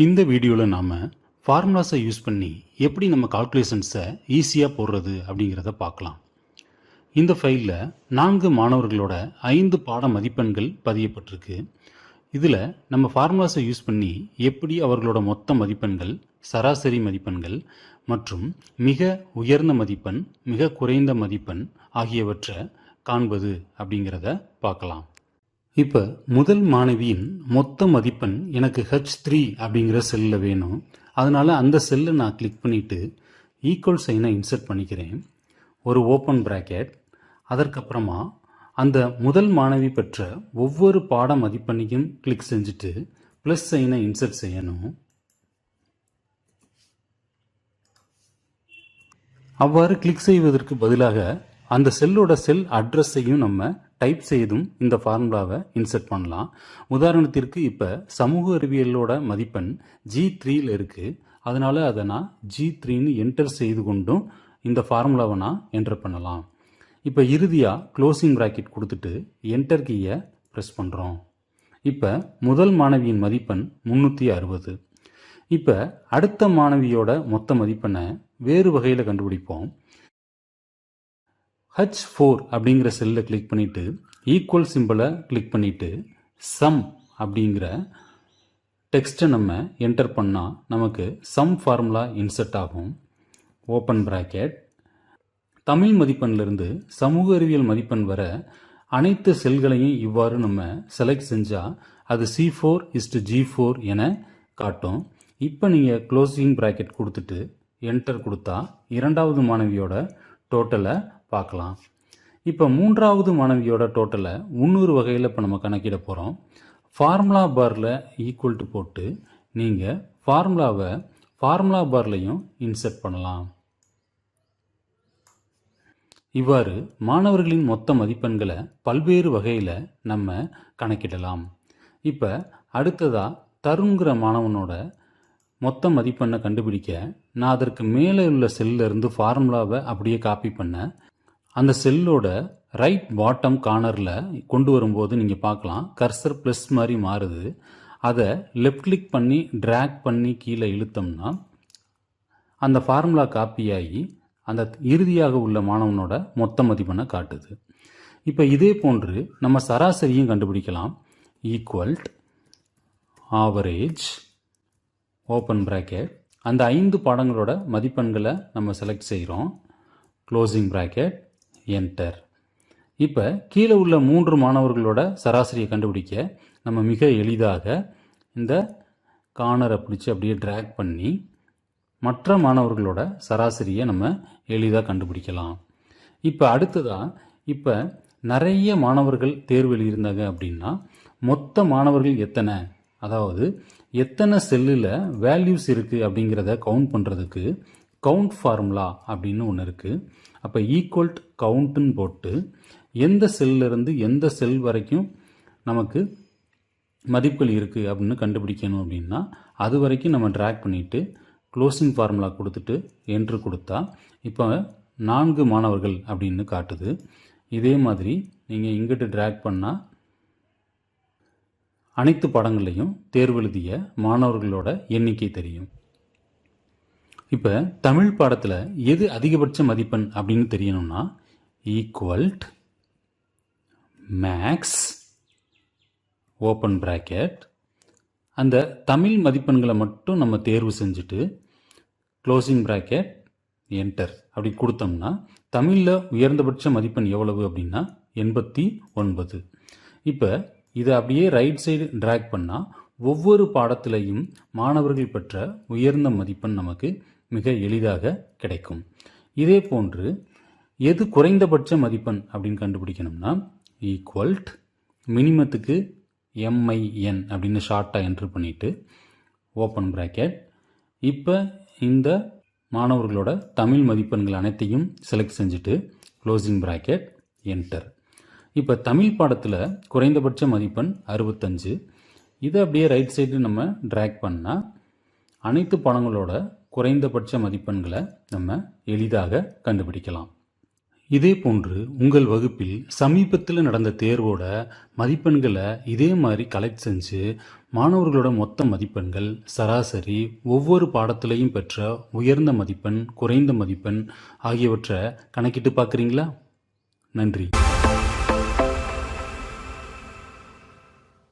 இந்த வீடியோவில் நாம் ஃபார்முலாஸை யூஸ் பண்ணி எப்படி நம்ம கால்குலேஷன்ஸை ஈஸியாக போடுறது அப்படிங்கிறத பார்க்கலாம். இந்த ஃபைலில் 4 மாணவர்களோட 5 பாட மதிப்பெண்கள் பதியப்பட்டிருக்கு. இதில் நம்ம ஃபார்முலாஸை யூஸ் பண்ணி எப்படி அவர்களோட மொத்த மதிப்பெண்கள், சராசரி மதிப்பெண்கள் மற்றும் மிக உயர்ந்த மதிப்பெண், மிக குறைந்த மதிப்பெண் ஆகியவற்றை காண்பது அப்படிங்கிறத பார்க்கலாம். இப்போ முதல் மாணவியின் மொத்த மதிப்பெண் எனக்கு H3 அப்படிங்கிற செல்லில் வேணும். அதனால் அந்த செல்லை நான் கிளிக் பண்ணிவிட்டு ஈக்குவல் சைனை இன்சர்ட் பண்ணிக்கிறேன், ஒரு ஓப்பன் பிராக்கெட். அதற்கப்புறமா அந்த முதல் மாணவி பெற்ற ஒவ்வொரு பாட மதிப்பெண்ணையும் கிளிக் செஞ்சுட்டு ப்ளஸ் சைனை இன்சர்ட் செய்யணும். அவ்வாறு கிளிக் செய்வதற்கு பதிலாக அந்த செல்லோட செல் அட்ரஸையும் நம்ம டைப் செய்தும் இந்த ஃபார்முலாவை இன்சர்ட் பண்ணலாம். உதாரணத்திற்கு இப்போ சமூக அறிவியலோட மதிப்பெண் G3ல் இருக்குது. அதனால் அதை நான் G3ன்னு என்டர் செய்து கொண்டும் இந்த ஃபார்முலாவை நான் என்டர் பண்ணலாம். இப்போ இறுதியாக க்ளோசிங் ப்ராக்கெட் கொடுத்துட்டு என்டர் கீயை ப்ரெஸ் பண்ணுறோம். இப்போ முதல் மாணவியின் மதிப்பெண் 360. இப்போ அடுத்த மாணவியோட மொத்த மதிப்பெண்ணை வேறு வகையில் கண்டுபிடிப்போம். H4 அப்படிங்கிற செல்லை கிளிக் பண்ணிவிட்டு ஈக்குவல் சிம்பிளை கிளிக் பண்ணிவிட்டு சம் அப்படிங்கிற டெக்ஸ்ட்டை நம்ம என்டர் பண்ணால் நமக்கு சம் ஃபார்முலா இன்சர்ட் ஆகும். Open bracket. தமிழ் மதிப்பெண்ணிலிருந்து சமூக அறிவியல் மதிப்பெண் வர அனைத்து செல்களையும் இவ்வாறு நம்ம செலக்ட் செஞ்சால் அது C4:G4 என காட்டும். இப்போ நீங்கள் க்ளோசிங் பிராக்கெட் கொடுத்துட்டு என்டர் கொடுத்தா இரண்டாவது மாணவியோட டோட்டலை பார்க்கலாம். இப்போ மூன்றாவது மாணவியோட டோட்டலை 300 வகையில் இப்போ நம்ம கணக்கிட போகிறோம். ஃபார்முலா பாரில் ஈக்குவல் டு போட்டு நீங்கள் ஃபார்முலாவை ஃபார்முலா பார்லையும் இன்சர்ட் பண்ணலாம். இவ்வாறு மாணவர்களின் மொத்த மதிப்பெண்களை பல்வேறு வகையில் நம்ம கணக்கிடலாம். இப்போ அடுத்ததாக தருண்கிற மாணவனோட மொத்த மதிப்பெண்ணை கண்டுபிடிக்க நான் அதற்கு மேலே உள்ள செல்லிருந்து ஃபார்முலாவை அப்படியே காப்பி பண்ண அந்த செல்லோட ரைட் பாட்டம் கார்னரில் கொண்டு வரும்போது நீங்கள் பார்க்கலாம் கர்சர் ப்ளஸ் மாதிரி மாறுது. அதை லெஃப்ட் கிளிக் பண்ணி ட்ராக் பண்ணி கீழே இழுத்தோம்னா அந்த ஃபார்முலா காப்பியாகி அந்த இறுதியாக உள்ள மாணவனோட மொத்த மதிப்பெண்ணை காட்டுது. இப்போ இதே போன்று நம்ம சராசரியும் கண்டுபிடிக்கலாம். ஈக்குவல்ட் ஆவரேஜ் ஓப்பன் பிராக்கெட். அந்த 5 பாடங்களோட மதிப்பெண்களை நம்ம செலக்ட் செய்கிறோம். Closing bracket enter. இப்போ கீழே உள்ள 3 மாணவர்களோட சராசரியை கண்டுபிடிக்க நம்ம மிக எளிதாக இந்த கார்னரை பிடிச்சி அப்படியே ட்ராக் பண்ணி மற்ற மாணவர்களோட சராசரியை நம்ம எளிதாக கண்டுபிடிக்கலாம். இப்போ அடுத்ததாக இப்போ நிறைய மாணவர்கள் தேர்வு எழுதியிருந்தாங்க அப்படின்னா மொத்த மாணவர்கள் எத்தனை, அதாவது எத்தனை செல்லில் வேல்யூஸ் இருக்குது அப்படிங்கிறத கவுண்ட் பண்ணுறதுக்கு கவுண்ட் ஃபார்முலா அப்படின்னு ஒன்று இருக்குது. அப்போ ஈக்குவல்ட் கவுண்ட்டுன்னு போட்டு எந்த செல்லிருந்து எந்த செல் வரைக்கும் நமக்கு மதிப்புகள் இருக்குது அப்படின்னு கண்டுபிடிக்கணும் அப்படின்னா அது வரைக்கும் நம்ம ட்ராக் பண்ணிவிட்டு க்ளோசிங் ஃபார்முலா கொடுத்துட்டு என்ட்ரு கொடுத்தா இப்போ 4 மாணவர்கள் அப்படின்னு காட்டுது. இதே மாதிரி நீங்கள் இங்கிட்டு ட்ராக் பண்ணால் அனைத்து பாடங்கள்லையும் தேர்வு எழுதிய மாணவர்களோட எண்ணிக்கை தெரியும். இப்போ தமிழ் பாடத்தில் எது அதிகபட்ச மதிப்பெண் அப்படின்னு தெரியணும்னா ஈக்குவல்ட் மேக்ஸ் ஓப்பன் பிராக்கெட். அந்த தமிழ் மதிப்பெண்களை மட்டும் நம்ம தேர்வு செஞ்சுட்டு க்ளோசிங் பிராக்கெட் என்டர் அப்படி கொடுத்தோம்னா தமிழில் உயர்ந்தபட்ச மதிப்பெண் எவ்வளவு அப்படின்னா 89. இப்போ இதை அப்படியே ரைட் சைடு ட்ராக் பண்ணால் ஒவ்வொரு பாடத்திலையும் மாணவர்கள் பெற்ற உயர்ந்த மதிப்பெண் நமக்கு மிக எளிதாக கிடைக்கும். இதே போன்று எது குறைந்தபட்ச மதிப்பெண் அப்படின்னு கண்டுபிடிக்கணும்னா ஈக்குவல்ட் மினிமத்துக்கு MIN அப்படின்னு ஷார்ட்டாக என்ட்ரு பண்ணிவிட்டு ஓப்பன் பிராக்கெட். இப்போ இந்த மாணவர்களோட தமிழ் மதிப்பெண்கள் அனைத்தையும் செலக்ட் செஞ்சுட்டு க்ளோசிங் பிராக்கெட் என்டர். இப்போ தமிழ் பாடத்தில் குறைந்தபட்ச மதிப்பெண் 65. இதை அப்படியே ரைட் சைடு நம்ம ட்ராக் பண்ணால் அனைத்து பாடங்களோட குறைந்தபட்ச மதிப்பெண்களை நம்ம எளிதாக கண்டுபிடிக்கலாம். இதே போன்று உங்கள் வகுப்பில் சமீபத்தில் நடந்த தேர்வோட மதிப்பெண்களை இதே மாதிரி கலெக்ட் செஞ்சு மாணவர்களோட மொத்த மதிப்பெண்கள் சராசரி ஒவ்வொரு பாடத்திலையும் பெற்ற உயர்ந்த மதிப்பெண் குறைந்த மதிப்பெண் ஆகியவற்றை கணக்கிட்டு பார்க்குறீங்களா? நன்றி.